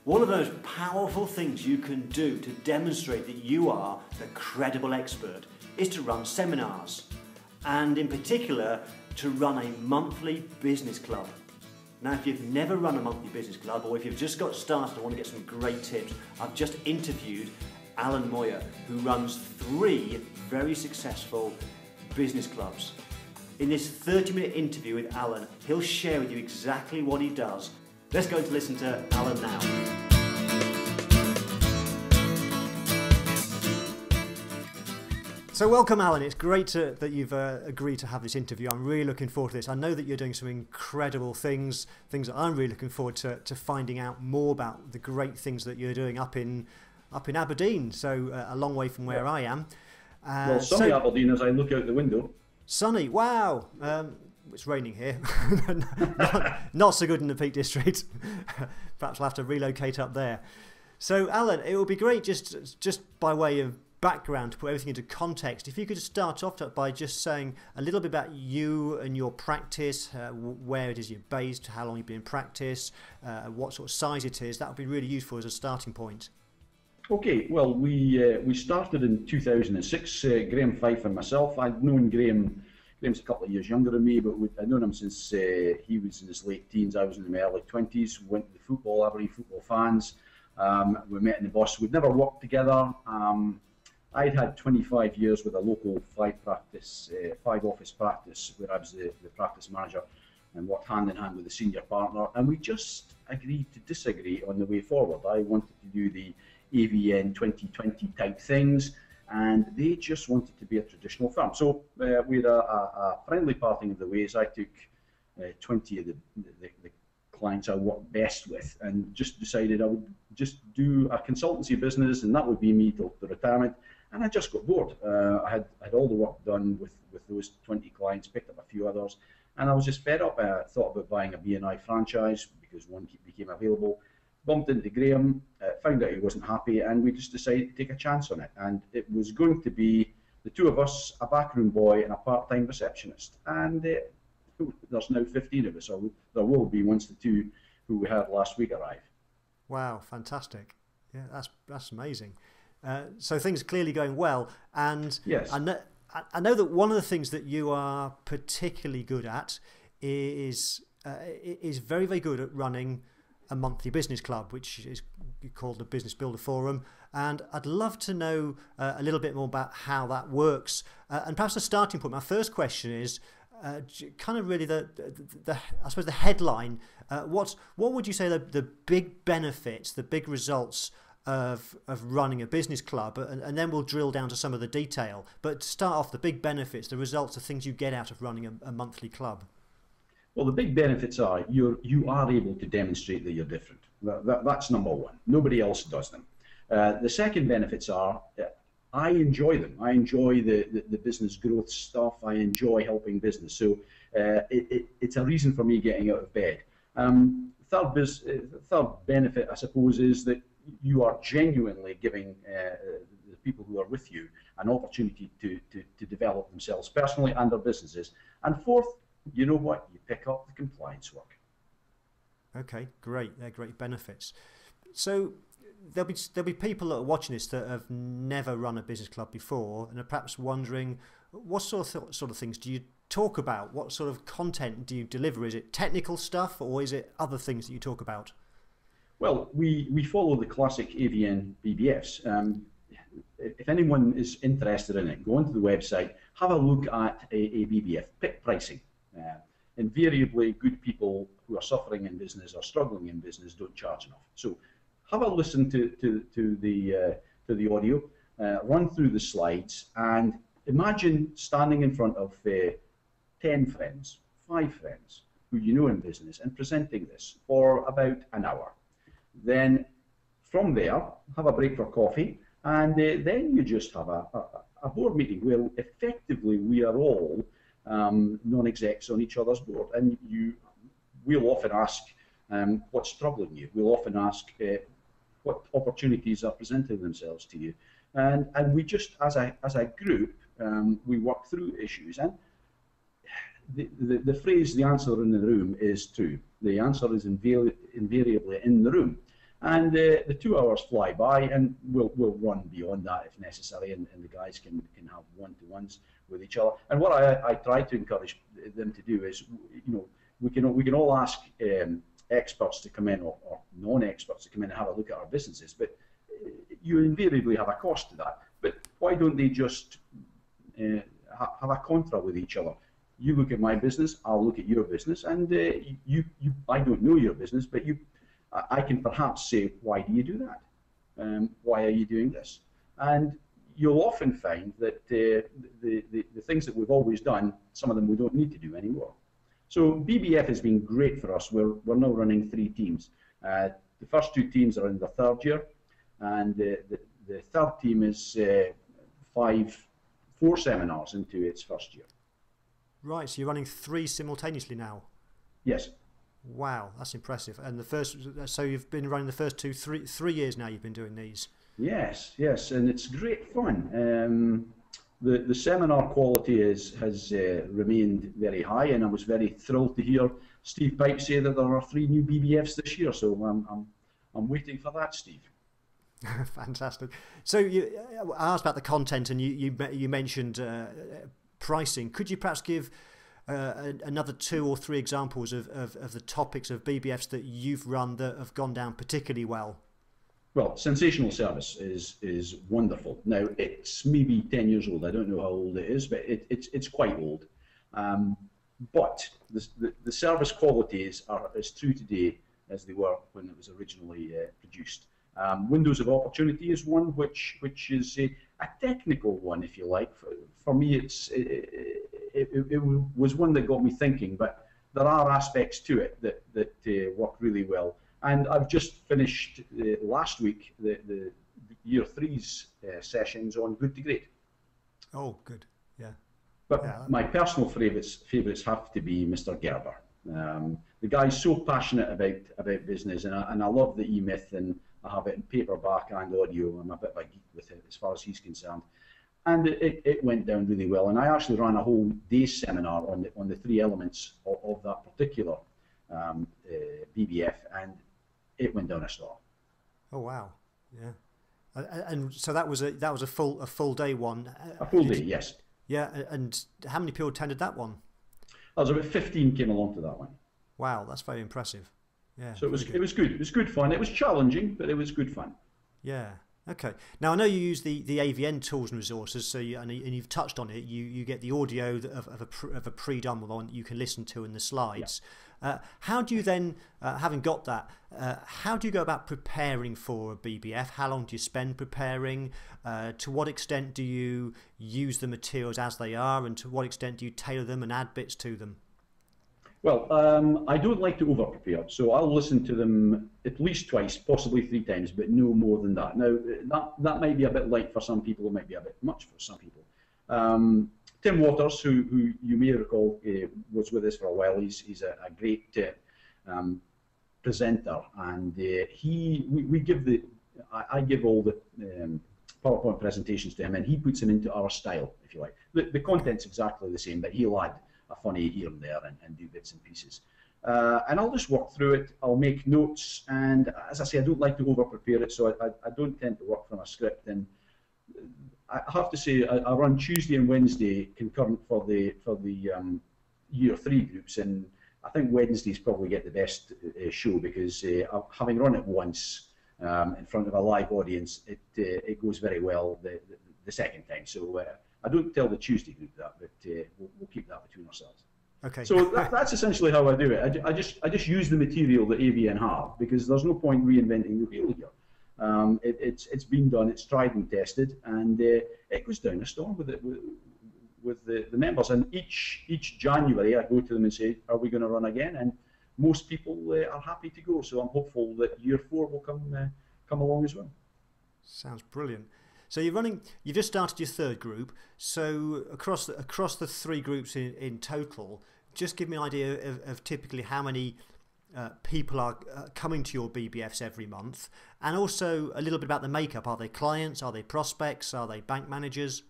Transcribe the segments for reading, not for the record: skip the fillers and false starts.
One of the most powerful things you can do to demonstrate that you are the credible expert is to run seminars, and in particular to run a monthly business club. Now, if you've never run a monthly business club, or if you've just got started and want to get some great tips, I've just interviewed Alan Moir, who runs 3 very successful business clubs. In this 30-minute interview with Alan, he'll share with you exactly what he does. Let's go to listen to Alan now. So welcome, Alan. It's great that you've agreed to have this interview. I'm really looking forward to this. I know that you're doing some incredible things that I'm really looking forward to finding out more about, the great things that you're doing up in Aberdeen, so a long way from where I am. Well, sunny Aberdeen as I look out the window. Sunny, wow. It's raining here. not so good in the Peak District. Perhaps we'll have to relocate up there. So, Alan, it would be great just by way of background, to put everything into context, if you could start off by just saying a little bit about you and your practice, where it is you're based, how long you've been in practice, what sort of size it is. That would be really useful as a starting point. Okay, well, we started in 2006, Graham Fife and myself. I'd known Graham. Graham's a couple of years younger than me, but I'd known him since he was in his late teens. I was in my early 20s. Went to the football, Aberdeen football fans. We met in the bus. We'd never worked together. I'd had 25 years with a local 5-office practice, where I was the practice manager and worked hand in hand with the senior partner. And we just agreed to disagree on the way forward. I wanted to do the AVN 2020 type things, and they just wanted to be a traditional firm. So we had a friendly parting of the ways. I took 20 of the clients I worked best with, and just decided I would just do a consultancy business, and that would be me till the retirement. And I just got bored. I had all the work done with those 20 clients, picked up a few others, and I was just fed up. I thought about buying a B&I franchise because one became available. Bumped into Graham, found out he wasn't happy, and we just decided to take a chance on it. And it was going to be the two of us, a backroom boy and a part-time receptionist. And there's now 15 of us, or there will be once the 2 who we had last week arrive. Wow, fantastic. Yeah, that's amazing. So things are clearly going well. And yes. I know that one of the things that you are particularly good at is very, very good at running a monthly business club, which is called the Business Builder Forum, and I'd love to know a little bit more about how that works. And perhaps the starting point, my first question is kind of really I suppose the headline. What would you say the big benefits, the big results of running a business club, and then we'll drill down to some of the detail. But to start off, the big benefits, the results, the things you get out of running a monthly club. Well, the big benefits are you are able to demonstrate that you're different. That's number one. Nobody else does them. The second benefits are I enjoy them. I enjoy the business growth stuff. I enjoy helping business. So it's a reason for me getting out of bed. Third benefit, I suppose, is that you are genuinely giving the people who are with you an opportunity to develop themselves personally and their businesses. And fourth, you know what? You pick up the compliance work. Okay, great. They're great benefits. So there'll be people that are watching this that have never run a business club before and are perhaps wondering, what sort of things do you talk about? What sort of content do you deliver? Is it technical stuff, or is it other things that you talk about? Well, we follow the classic AVN BBFs. If anyone is interested in it, go onto the website, have a look at a BBF, pick pricing. Invariably, good people who are suffering in business or struggling in business don't charge enough. So have a listen to the audio, run through the slides, and imagine standing in front of 10 friends, 5 friends who you know in business, and presenting this for about an hour. Then from there, have a break for coffee, and then you just have a board meeting where effectively we are all non-execs on each other's board, and we'll often ask what's troubling you. We'll often ask what opportunities are presenting themselves to you, and we just as a group we work through issues. And the phrase "the answer in the room" is true. The answer is invariably in the room. And the 2 hours fly by, and we'll run beyond that if necessary, and the guys can have one-to-ones with each other. And what I try to encourage them to do is, we can all ask experts to come in, or non-experts to come in and have a look at our businesses, but you invariably have a cost to that. But why don't they just have a contra with each other? You look at my business, I'll look at your business, and I don't know your business, but I can perhaps say, why do you do that? Why are you doing this? And you'll often find that the things that we've always done, some of them we don't need to do anymore. So BBF has been great for us. We're now running 3 teams. The first 2 teams are in the 3rd year, and the 3rd team is 4 seminars into its 1st year. Right, so you're running 3 simultaneously now? Yes. Wow, that's impressive. And so you've been running the first 3 years now you've been doing these? Yes, and it's great fun. The seminar quality has remained very high, and I was very thrilled to hear Steve Pipe say that there are 3 new BBFs this year, so I'm waiting for that, Steve. Fantastic. So I asked about the content, and you mentioned pricing. Could you perhaps give another 2 or 3 examples of the topics of BBFs that you've run that have gone down particularly well? Well, sensational service is wonderful. Now, it's maybe 10 years old. I don't know how old it is, but it's quite old. But the service qualities are as true today as they were when it was originally produced. Windows of opportunity is one which is a technical one, if you like. For me, it was one that got me thinking, but there are aspects to it that work really well. And I've just finished last week the year 3's sessions on good to great. Oh, good, yeah. But yeah. My personal favourites have to be Mr. Gerber. The guy's so passionate about business, and I love the E-Myth, and I have it in paperback and audio. I'm a bit of a geek with it as far as he's concerned. And it went down really well. And I actually ran a whole day's seminar on the 3 elements of that particular BBF, and it went down a star. Oh wow, yeah. And so that was a full day one. A full day, yes. Yeah, and how many people attended that one? There was about 15 came along to that one. Wow, that's very impressive. Yeah. So it was good. It was good fun. It was challenging, but it was good fun. Yeah. Okay. Now I know you use the AVN tools and resources, so and you've touched on it. You get the audio of a pre-done one that you can listen to in the slides. Yeah. How do you then, having got that, how do you go about preparing for a BBF? How long do you spend preparing? To what extent do you use the materials as they are, and to what extent do you tailor them and add bits to them? Well, I don't like to over-prepare, so I'll listen to them at least twice, possibly 3 times, but no more than that. Now, that might be a bit light for some people, it might be a bit much for some people. Tim Waters, who you may recall was with us for a while, he's a great presenter, and I give all the PowerPoint presentations to him, and he puts them into our style, if you like. The content's exactly the same, but he'll add a funny here and there and do bits and pieces. And I'll just work through it, I'll make notes, and as I say, I don't like to over-prepare it, so I don't tend to work from a script. And I have to say, I run Tuesday and Wednesday concurrent for the year 3 groups, and I think Wednesdays probably get the best show, because having run it once in front of a live audience, it goes very well the second time. So I don't tell the Tuesday group that, but we'll keep that between ourselves. Okay. So that's essentially how I do it. I just use the material that AVN have, because there's no point reinventing the wheel here. It's been done, it's tried and tested, and it goes down a storm with the members. And each January I go to them and say, are we going to run again? And most people are happy to go. So I'm hopeful that year 4 will come along as well. Sounds brilliant. So you've just started your 3rd group. So across the 3 groups in total, just give me an idea of typically how many people are coming to your BBFs every month, and also a little bit about the makeup. Are they clients? Are they prospects? Are they bank managers?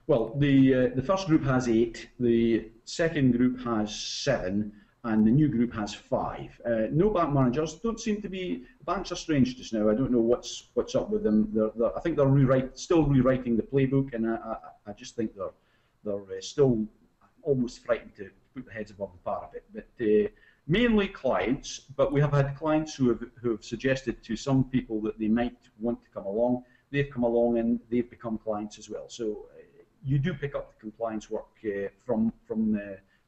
Well, the first group has 8. The second group has 7. and the new group has 5. No bank managers. Don't seem to be. Banks are strange just now. I don't know what's up with them. I think they're still rewriting the playbook, and I just think they're still almost frightened to put their heads above the parapet. But mainly clients. But we have had clients who have suggested to some people that they might want to come along. They've come along and they've become clients as well. So you do pick up the compliance work from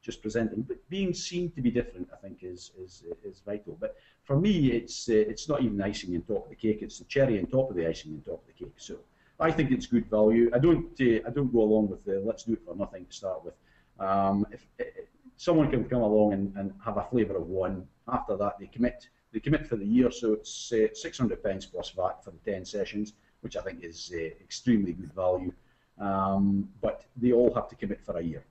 just presenting, but being seen to be different, I think, is vital. But for me, it's not even icing on top of the cake; it's the cherry on top of the icing on top of the cake. So I think it's good value. I don't go along with the let's do it for nothing to start with. If someone can come along and have a flavour of one, after that they commit for the year. So it's £600 plus VAT for the 10 sessions, which I think is extremely good value. But they all have to commit for a year.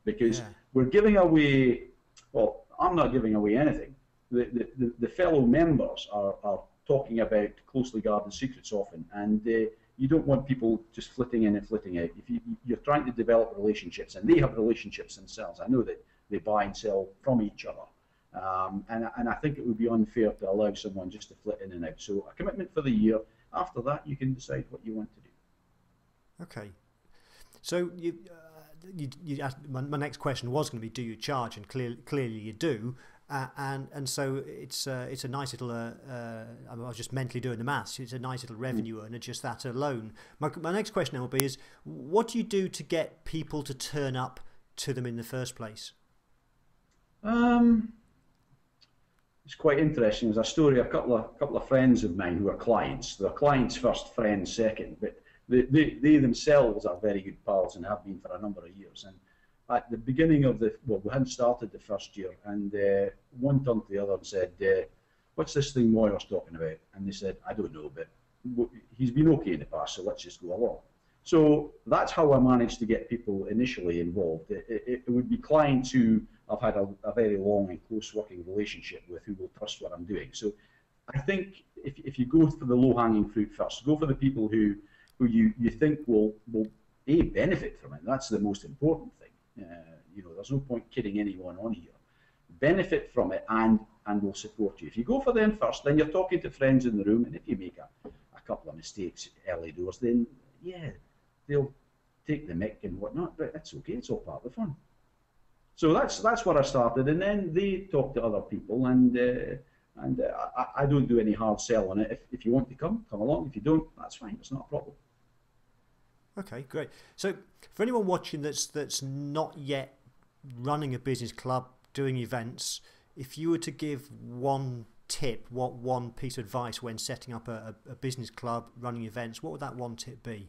Because we're giving away, well, I'm not giving away anything. The fellow members are talking about closely guarded secrets often, and you don't want people just flitting in and flitting out. If you're trying to develop relationships, and they have relationships themselves, I know that they buy and sell from each other, and I think it would be unfair to allow someone just to flit in and out. So a commitment for the year. After that, you can decide what you want to do. Okay. So my next question was going to be, do you charge? And clearly you do, and so it's a nice little. I was just mentally doing the maths. It's a nice little revenue earner, just that alone. My next question will be: what do you do to get people to turn up to them in the first place? It's quite interesting. There's a story. A couple of friends of mine who are clients. They're clients first, friends second, but. They themselves are very good pals and have been for a number of years. And at the beginning of we hadn't started the first year, and one turned to the other and said, "What's this thing Moir's talking about?" And they said, "I don't know, but he's been okay in the past, so let's just go along." So that's how I managed to get people initially involved. It would be clients who I've had a very long and close working relationship with, who will trust what I'm doing. So I think if you go for the low-hanging fruit first, go for the people who you think will benefit from it. That's the most important thing. There's no point kidding anyone on here. Benefit from it and will support you. If you go for them first, then you're talking to friends in the room, and if you make a couple of mistakes early doors, then they'll take the mick and whatnot, but that's okay, it's all part of the fun. So that's where I started, and then they talk to other people, and I don't do any hard sell on it. If you want to come along. If you don't, that's fine, it's not a problem. Okay, great. So for anyone watching that's not yet running a business club, doing events, if you were to give one tip, one piece of advice when setting up a business club, running events, what would that one tip be?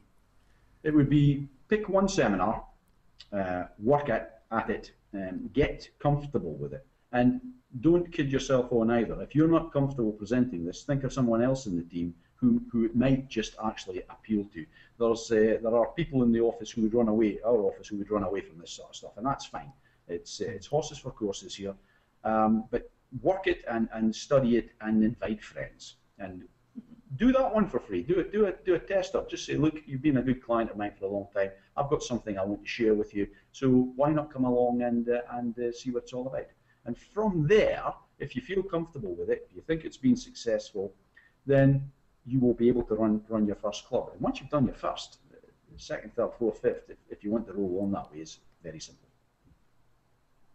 It would be pick one seminar, work at it, get comfortable with it, and don't kid yourself on either. If you're not comfortable presenting this, think of someone else in the team who it might just actually appeal to. There are people in the office who would run away, our office, who would run away from this sort of stuff, and that's fine. It's horses for courses here, but work it and study it and invite friends and do that one for free. Do a test up. Just say, look, you've been a good client of mine for a long time. I've got something I want to share with you. So why not come along and see what it's all about? And from there, if you feel comfortable with it, if you think it's been successful, then you will be able to run your first club. And once you've done your first, second, third, fourth, fifth, if you want to roll on that way, is very simple.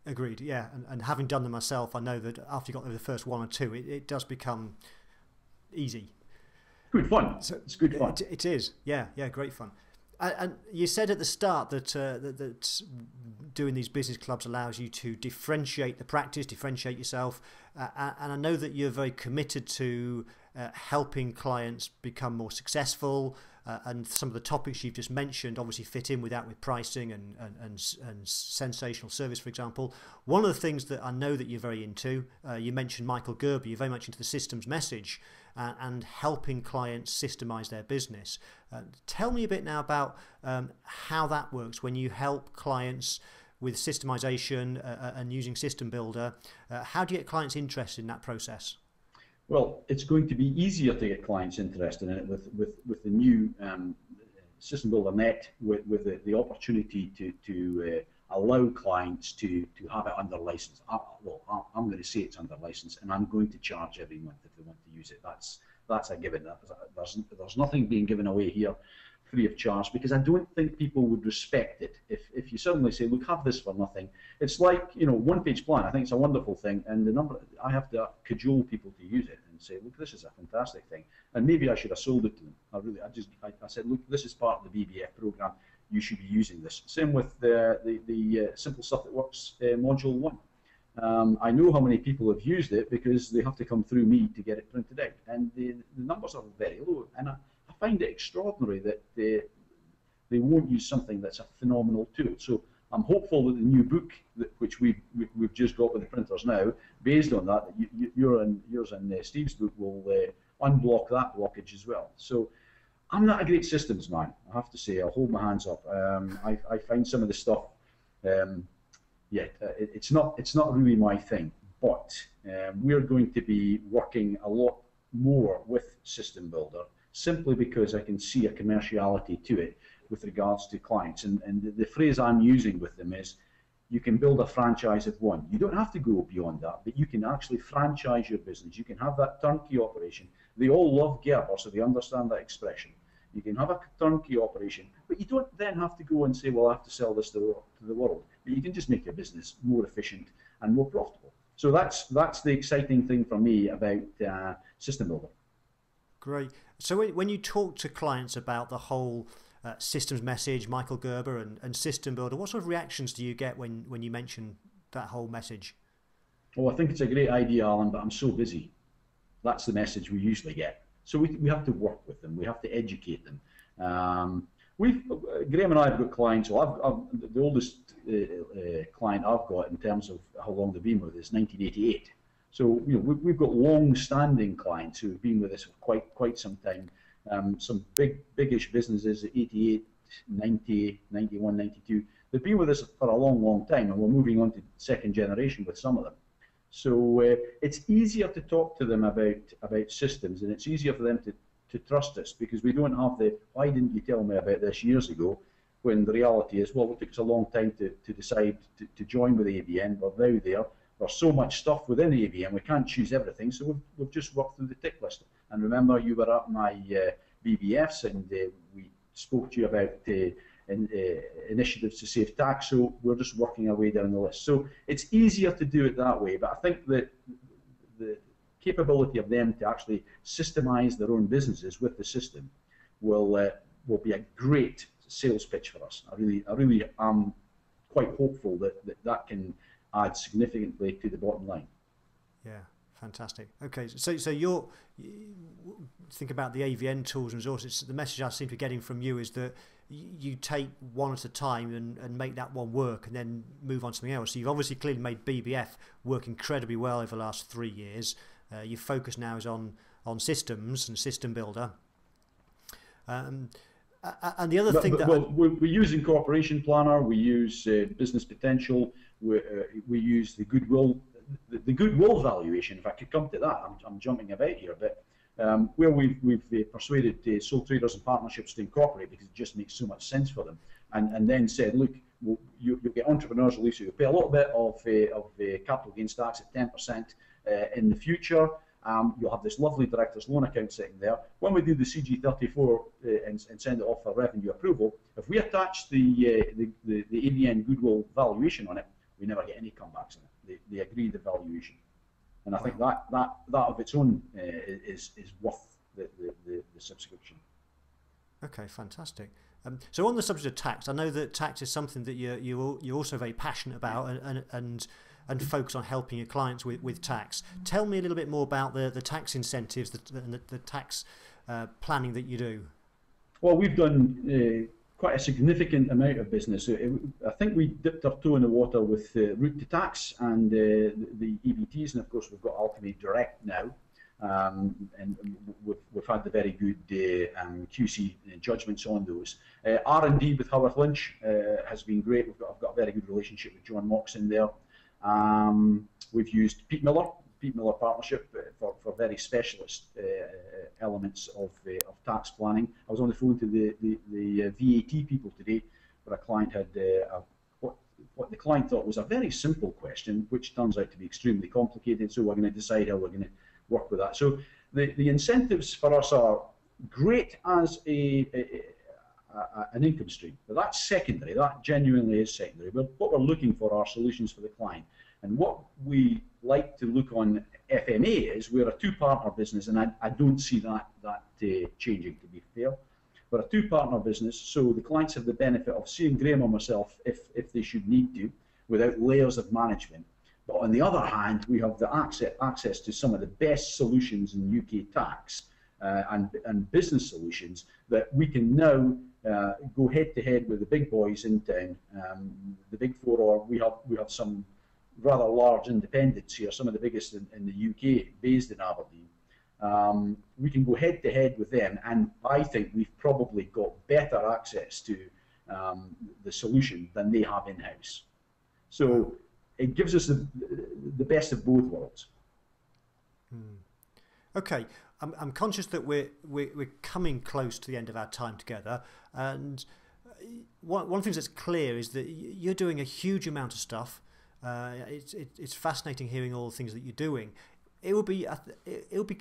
Agreed, yeah. And having done them myself, I know that after you got through the first one or two, it does become easy. Good fun. So it's good fun. It is, yeah, great fun. And you said at the start that doing these business clubs allows you to differentiate the practice, differentiate yourself, and I know that you're very committed to helping clients become more successful, and some of the topics you've just mentioned obviously fit in with that, with pricing and sensational service, for example. One of the things that I know that you're very into, you mentioned Michael Gerber, you're very much into the systems message and helping clients systemize their business. Tell me a bit now about how that works when you help clients with systemization and using System Builder. How do you get clients interested in that process? Well, it's going to be easier to get clients interested in it with the new System Builder Net, with the opportunity to allow clients to have it under license. I'm going to say it's under license, and I'm going to charge every month if they want to use it. That's a given. There's nothing being given away here free of charge, because I don't think people would respect it if you suddenly say, look, have this for nothing. It's like, one-page plan. I think it's a wonderful thing, and I have to cajole people to use it and say, look, this is a fantastic thing, and maybe I should have sold it to them. I said, look, this is part of the BBF program. You should be using this. Same with the Simple Stuff That Works Module 1. I know how many people have used it because they have to come through me to get it printed out, and the numbers are very low. And I find it extraordinary that they won't use something that's a phenomenal tool. So I'm hopeful that the new book, which we've just got with the printers now, based on that, yours and Steve's book will unblock that blockage as well. So I'm not a great systems man, I have to say. I'll hold my hands up. I find some of the stuff, it's not really my thing. But we're going to be working a lot more with System Builder, simply because I can see a commerciality to it with regards to clients. And the phrase I'm using with them is, you can build a franchise of one. You don't have to go beyond that, but you can actually franchise your business. You can have that turnkey operation. They all love Gerber, so they understand that expression. You can have a turnkey operation, but you don't then have to go and say, well, I have to sell this to the world. But you can just make your business more efficient and more profitable. So that's the exciting thing for me about System Builder. Great. So when you talk to clients about the whole systems message, Michael Gerber and System Builder, what sort of reactions do you get when you mention that whole message? Oh, I think it's a great idea, Alan, but I'm so busy. That's the message we usually get. So we have to work with them. We have to educate them. Graham and I have got clients. Well, the oldest client I've got in terms of how long they've been with us is 1988. So we've got long-standing clients who have been with us for quite some time. Some biggish businesses at 88, 90, 91, 92. They've been with us for a long time, and we're moving on to second generation with some of them. So it's easier to talk to them about systems, and it's easier for them to trust us, because we don't have why didn't you tell me about this years ago, when the reality is, well, it took us a long time to decide to join with ABN. We're now there. There's so much stuff within ABN, we can't choose everything, so we've just worked through the tick list. And remember, you were at my BBFs, and we spoke to you about initiatives to save tax, so we're just working our way down the list. So it's easier to do it that way, but I think that the capability of them to actually systemize their own businesses with the system will be a great sales pitch for us. I really am quite hopeful that can add significantly to the bottom line. Yeah, fantastic. Okay, so you think about the AVN tools and resources. The message I seem to be getting from you is that you take one at a time and make that one work, and then move on to something else. So you've obviously clearly made BBF work incredibly well over the last 3 years. Your focus now is on systems and System Builder. And the other thing we're using Corporation Planner, we use Business Potential, we use the Goodwill valuation. If I could come to that, I'm jumping about here, but where we've persuaded sole traders and partnerships to incorporate, because it just makes so much sense for them, and then said, look, you'll get entrepreneurs relief, so you'll pay a little bit of capital gains tax at 10% in the future. You'll have this lovely director's loan account sitting there. When we do the CG34 and send it off for revenue approval, if we attach the ABN Goodwill valuation on it, we never get any comebacks on it. They agree the valuation. And I think that of its own is worth the subscription. Okay, fantastic. So on the subject of tax, I know that tax is something that you're also very passionate about and focus on helping your clients with tax. Tell me a little bit more about the tax incentives and the tax planning that you do. Well, we've done quite a significant amount of business. I think we dipped our toe in the water with Route to Tax and the EBTs, and of course we've got Ultimate Direct now, and we've had the very good QC judgments on those. R&D with Howard Lynch has been great. I've got a very good relationship with John Moxon there. We've used Pete Miller Partnership for very specialist elements of tax planning. I was on the phone to the VAT people today, where a client had what the client thought was a very simple question, which turns out to be extremely complicated. So we're going to decide how we're going to work with that. So the incentives for us are great as an income stream, but that's secondary. That genuinely is secondary. But what we're looking for are solutions for the client. And what we like to look on FMA is we're a two-partner business, and I don't see that changing, to be fair. We're a two-partner business, so the clients have the benefit of seeing Graham or myself if they should need to, without layers of management. But on the other hand, we have the access to some of the best solutions in UK tax and business solutions that we can now go head-to-head with the big boys in town, the big four, or we have some rather large independents here, some of the biggest in the UK, based in Aberdeen. We can go head-to-head with them, and I think we've probably got better access to the solution than they have in-house. So it gives us the best of both worlds. Okay, I'm conscious that we're coming close to the end of our time together, and one of the things that's clear is that you're doing a huge amount of stuff. It's fascinating hearing all the things that you're doing. It will be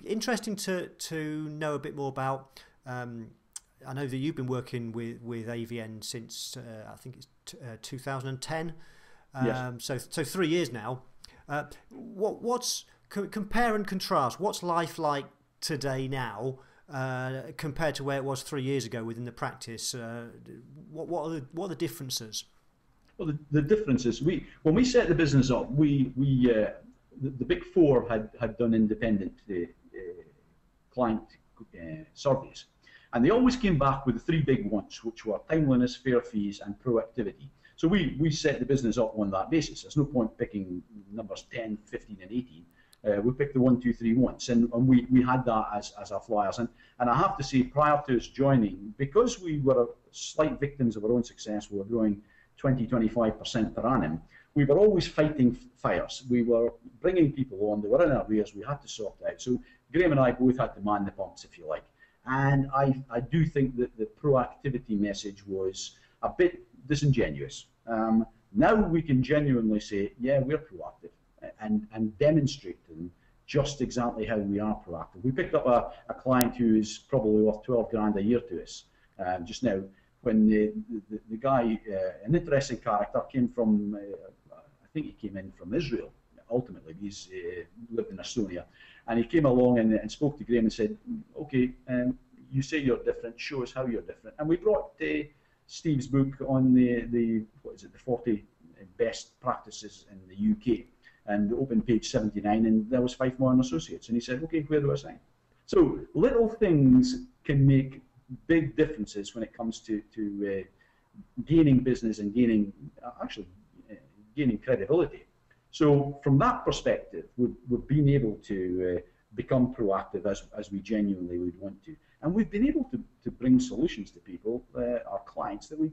interesting to know a bit more about. I know that you've been working with AVN since I think it's 2010. Yes. So 3 years now. What's compare and contrast? What's life like today now compared to where it was 3 years ago within the practice? What are the differences? Well, the difference is when we set the business up, the big four had done independent client surveys, and they always came back with the three big ones, which were timeliness, fair fees, and proactivity. So we set the business up on that basis. There's no point picking numbers 10, 15, and 18. We picked the 1, 2, 3 once, and we had that as our flyers. And I have to say, prior to us joining, because we were slight victims of our own success, we were growing 20-25% per annum, we were always fighting fires. We were bringing people on, they were in arrears, we had to sort it out. So Graham and I both had to man the pumps, if you like. And I do think that the proactivity message was a bit disingenuous. Now we can genuinely say, yeah, we're proactive, and demonstrate to them just exactly how we are proactive. We picked up a client who is probably worth 12 grand a year to us just now, when the guy, an interesting character, came from, I think he came in from Israel, ultimately. He's lived in Estonia. And he came along and spoke to Graham and said, okay, you say you're different, show us how you're different. And we brought Steve's book on the 40 best practices in the UK, and opened page 79, and there was 5 Moir Associates. And he said, okay, where do I sign? So little things can make big differences when it comes to gaining business and gaining credibility. So from that perspective, we've been able to become proactive as we genuinely would want to. And we've been able to bring solutions to people, our clients, that we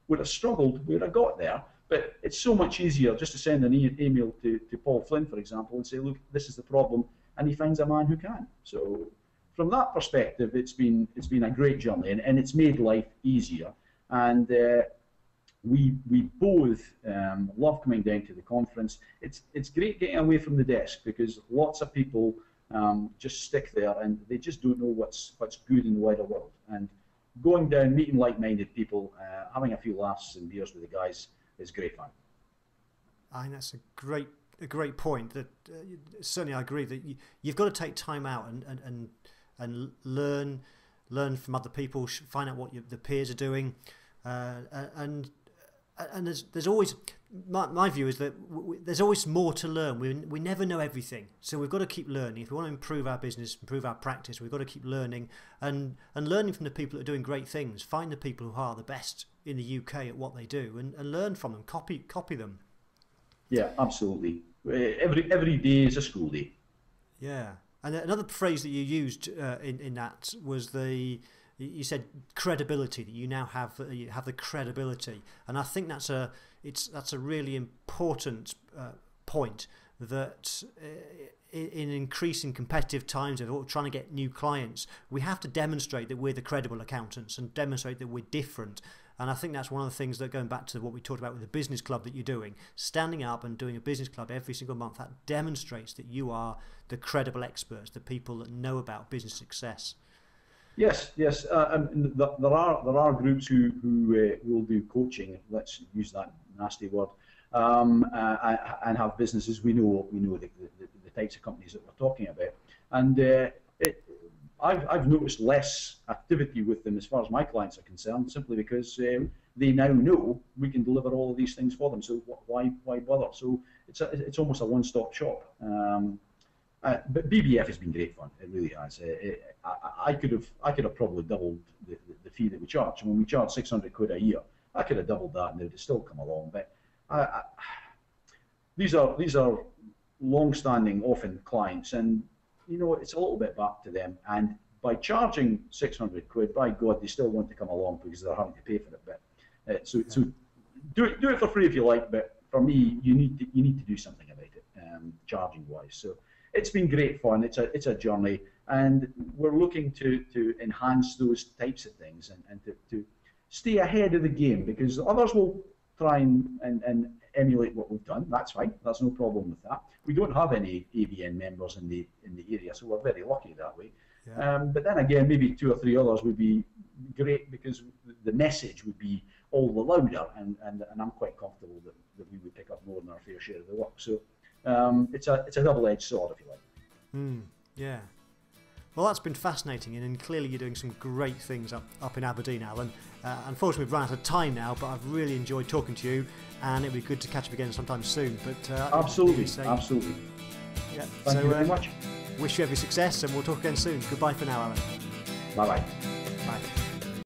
would have struggled, we would have got there. But it's so much easier just to send an email to Paul Flynn, for example, and say, look, this is the problem, and he finds a man who can. So from that perspective, it's been a great journey, and it's made life easier. And we both love coming down to the conference. It's great getting away from the desk, because lots of people just stick there and they just don't know what's good in the wider world. And going down, meeting like-minded people, having a few laughs and beers with the guys is great fun. I think that's a great point. That certainly I agree that you've got to take time out and learn from other people, find out what the peers are doing, and there's always, my view is that there's always more to learn. We never know everything, so we've got to keep learning. If we want to improve our business, improve our practice, we've got to keep learning and learning from the people that are doing great things. Find the people who are the best in the UK at what they do, and learn from them. Copy them. Yeah, absolutely. Every day is a school day. Yeah, and another phrase that you used in that was you said credibility, that you now have the credibility, and I think that's a really important point, that in increasing competitive times of trying to get new clients, we have to demonstrate that we're the credible accountants and demonstrate that we're different. And I think that's one of the things that, going back to what we talked about with the business club that you're doing, standing up and doing a business club every single month, that demonstrates that you are the credible experts, the people that know about business success. Yes. And there are groups who will do coaching. Let's use that nasty word, and have businesses. We know the types of companies that we're talking about, and I've noticed less activity with them as far as my clients are concerned, simply because they now know we can deliver all of these things for them. So why bother? So it's almost a one-stop shop. But BBF has been great fun. It really has. I could have probably doubled the fee that we charge. When we charge 600 quid a year, I could have doubled that, and they would still come along. But these are long-standing, often clients, and it's a little bit back to them. And by charging 600 quid, by God, they still want to come along because they're having to pay for it. But so do it for free if you like. But for me, you need to do something about it, charging wise. So it's been great fun. It's a journey, and we're looking to enhance those types of things and to stay ahead of the game, because others will try and emulate what we've done. That's fine. That's no problem with that. We don't have any ABN members in the area, so we're very lucky that way. Yeah. But then again, maybe 2 or 3 others would be great, because the message would be all the louder, and I'm quite comfortable that we would pick up more than our fair share of the work. So it's a double-edged sword, if you like. Yeah. Well, that's been fascinating, and clearly you're doing some great things up in Aberdeen, Alan. Unfortunately, we've run out of time now, but I've really enjoyed talking to you, and it'd be good to catch up again sometime soon. But absolutely. Yeah. Thank you very much. Wish you every success, and we'll talk again soon. Goodbye for now, Alan. Bye-bye. Bye.